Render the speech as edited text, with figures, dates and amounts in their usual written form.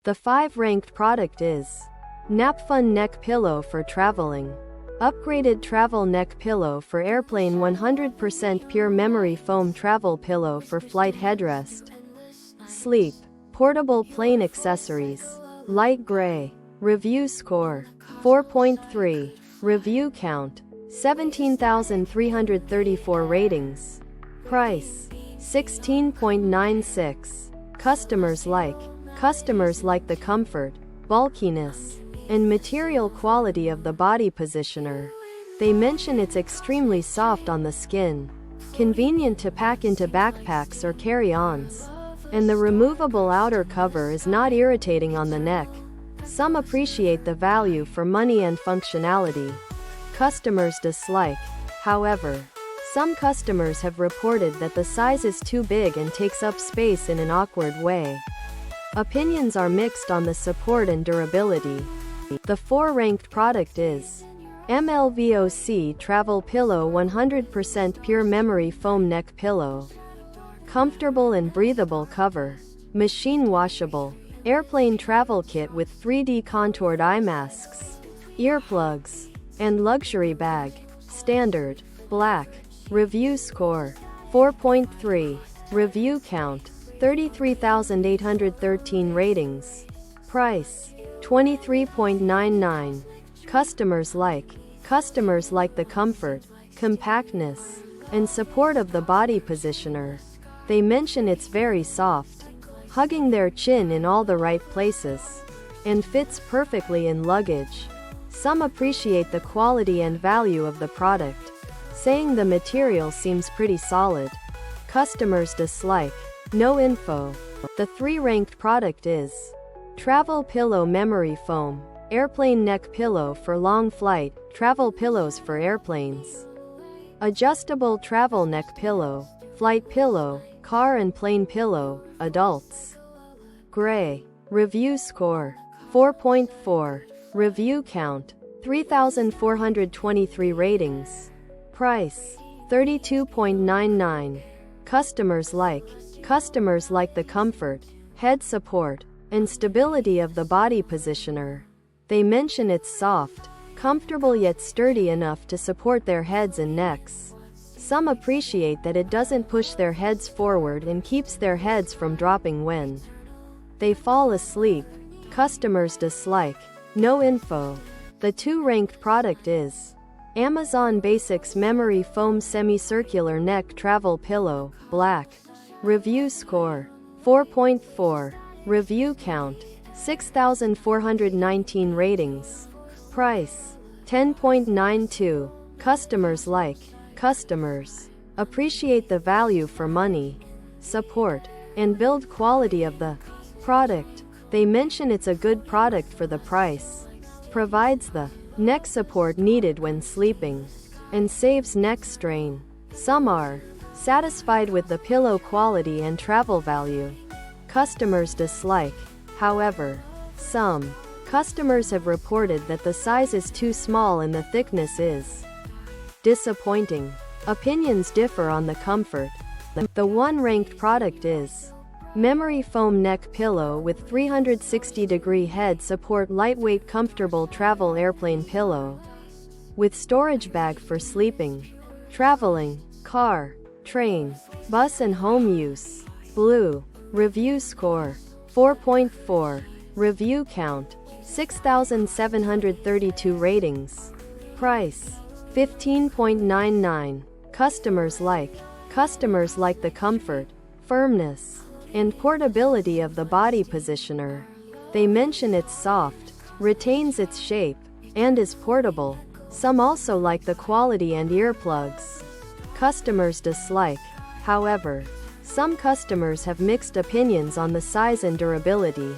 The 5th ranked product is Napfun Neck Pillow for Traveling. Upgraded travel neck pillow for airplane. 100% pure memory foam travel pillow for flight headrest. Sleep. Portable plain accessories. Light gray. Review score 4.3. Review count 17,334 ratings. Price $16.96. Customers like the comfort, bulkiness, and material quality of the body positioner. They mention it's extremely soft on the skin, convenient to pack into backpacks or carry-ons, and the removable outer cover is not irritating on the neck. Some appreciate the value for money and functionality. Customers dislike, however. Some customers have reported that the size is too big and takes up space in an awkward way. Opinions are mixed on the support and durability. The 4th-ranked product is MLVOC Travel Pillow 100% Pure Memory Foam Neck Pillow. Comfortable and breathable cover. Machine washable. Airplane travel kit with 3D contoured eye masks, earplugs, and luxury bag. Standard. Black. Review score 4.3. Review count 33,813 ratings. Price $23.99. Customers like the comfort, compactness, and support of the body positioner. They mention it's very soft, hugging their chin in all the right places, and fits perfectly in luggage. Some appreciate the quality and value of the product, saying the material seems pretty solid. Customers dislike, no info. The 3rd-ranked product is Travel Pillow Memory Foam, Airplane Neck Pillow for Long Flight, Travel Pillows for Airplanes. Adjustable Travel Neck Pillow, Flight Pillow, Car and Plane Pillow, Adults. Gray. Review score 4.4. Review count 3,423 ratings. Price $32.99. Customers like the comfort, head support, and stability of the body positioner. They mention it's soft, comfortable yet sturdy enough to support their heads and necks. Some appreciate that it doesn't push their heads forward and keeps their heads from dropping when they fall asleep. Customers dislike, no info. The 2nd-ranked product is Amazon Basics Memory Foam Semicircular Neck Travel Pillow, Black. Review score 4.4. Review count 6,419 ratings. Price $10.92. Customers appreciate the value for money, support, and build quality of the product. They mention it's a good product for the price, provides the neck support needed when sleeping, and saves neck strain. Some are satisfied with the pillow quality and travel value. Customers dislike, however. Some customers have reported that the size is too small and the thickness is disappointing. Opinions differ on the comfort. The 1st-ranked product is Memory Foam Neck Pillow with 360-degree head support. Lightweight comfortable travel airplane pillow with storage bag for sleeping, traveling, car, train, bus and home use. Blue. Review score 4.4. Review count 6,732 ratings. Price $15.99. Customers like the comfort, firmness, and portability of the body positioner. They mention it's soft, retains its shape, and is portable. Some also like the quality and earplugs. Customers dislike, however. Some customers have mixed opinions on the size and durability.